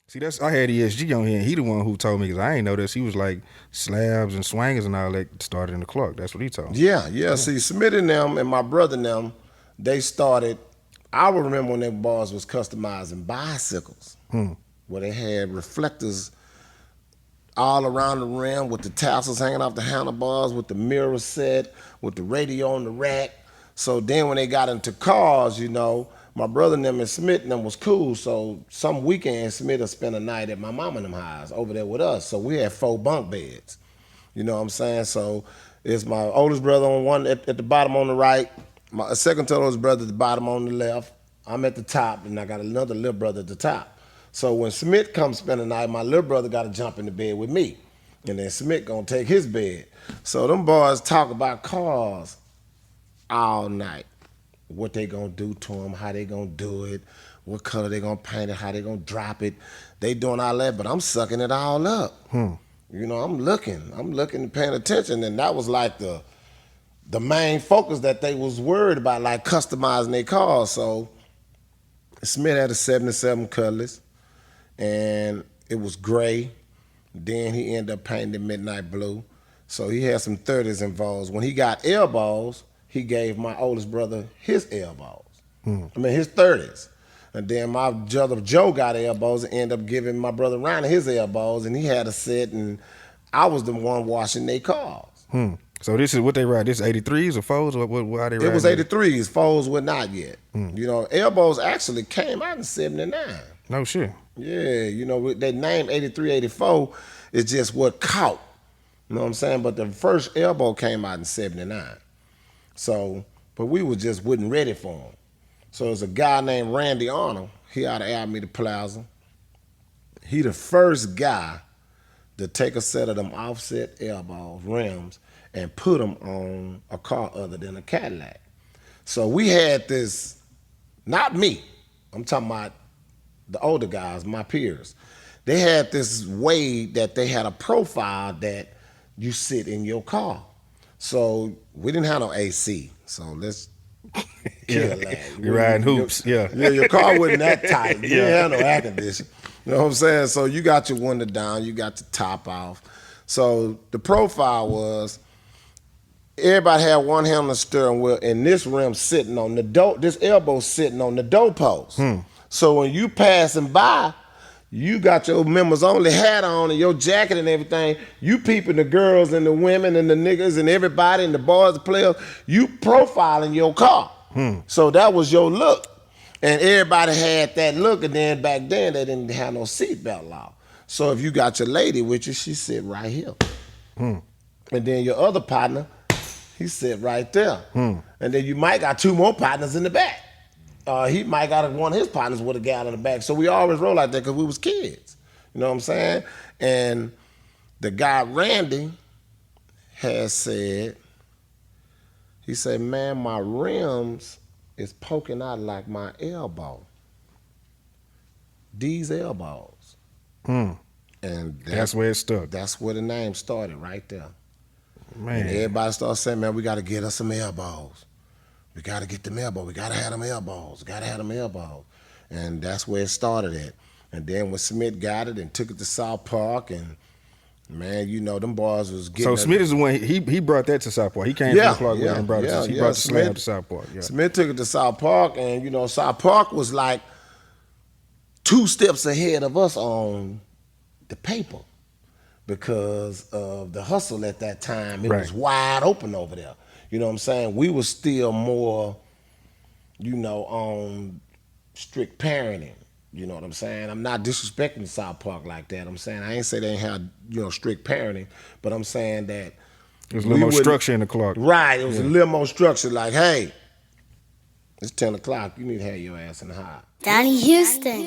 See, I had ESG on here, and he the one who told me, because I ain't know this. He was like slabs and swangers and all that started in the Clark. That's what he told me. Yeah, yeah. See, Smitty and them and my brother and them, they started. I would remember when them boys was customizing bicycles, where they had reflectors all around the rim with the tassels hanging off the handlebars, with the mirror set, with the radio on the rack. So then when they got into cars, my brother and them and Smith and them was cool. So some weekend Smith would spend a night at my mom and them house over there with us. So we had 4 bunk beds. You know what I'm saying? So it's my oldest brother on one at the bottom on the right, my second to oldest brother at the bottom on the left. I'm at the top, and I got another little brother at the top. So when Smith comes spend the night, my little brother got to jump in the bed with me. And then Smith gonna take his bed. So them boys talk about cars all night. What they gonna do to them, how they gonna do it, what color they gonna paint it, how they gonna drop it. They doing all that, but I'm sucking it all up. I'm looking and paying attention. And that was like the main focus that they was worried about, like customizing their cars. So Smith had a 77 Cutlass, and it was gray. Then he ended up painting it midnight blue. So he had some 30s involved. When he got elbows, he gave my oldest brother his elbows. His 30s. And then my brother Joe got elbows and ended up giving my brother Ronnie his elbows, and he had a set, and I was the one washing their cars. So this is what they ride. This 83s or 4s or what? How they ride? It was 83s. 4s were not yet. Elbows actually came out in 79. No shit. Yeah, they named 83, 84 is just what caught. You know what I'm saying? But the first elbow came out in 79. So, but we wasn't ready for him. So there's a guy named Randy Arnold. He out of Alameda Plaza. He the first guy to take a set of them offset elbows, rims, and put them on a car other than a Cadillac. So we had this, not me, I'm talking about the older guys, my peers. They had this way that they had a profile that you sit in your car. So we didn't have no AC. So let's kill that. You're riding hoops, yeah. Yeah, your car wasn't that tight. You didn't have no air conditioning. You know what I'm saying? So you got your window down, you got the top off. So the profile was, everybody had one hand on the steering wheel, and this rim sitting on the door, this elbow sitting on the door post. So when you passing by, you got your members only hat on and your jacket and everything. You peeping the girls and the women and the niggas and everybody and the boys, the players. You profiling your car. So that was your look. And everybody had that look, and then back then they didn't have no seatbelt law. So if you got your lady with you, she sit right here. And then your other partner, he sit right there. And then you might got 2 more partners in the back. He might got one of his partners with a gal in the back. So we always roll like that because we was kids. You know what I'm saying? And the guy, Randy, has said, he said, man, my rims is poking out like my elbow. These elbows. And That's where it stuck. That's where the name started, right there. Man. And everybody started saying, man, we got to get us some elbows. We got to get them elbows. We got to have them elbows. Got to have them elbows. And that's where it started at. And then when Smith got it and took it to South Park, and man, them boys was getting. So Smith is the one, he brought that to South Park. He came from the Clark and brought it. He brought the slab to South Park. Yeah. Smith took it to South Park, and South Park was like 2 steps ahead of us on the paper because of the hustle at that time. It was wide open over there. You know what I'm saying? We were still more, on strict parenting. You know what I'm saying? I'm not disrespecting South Park like that. I'm saying I ain't say they ain't have strict parenting, but I'm saying that there was a little more structure in the Clark. Right, it was a little more structure. Like, hey, it's 10 o'clock. You need to have your ass in the hot. Donnie Houston.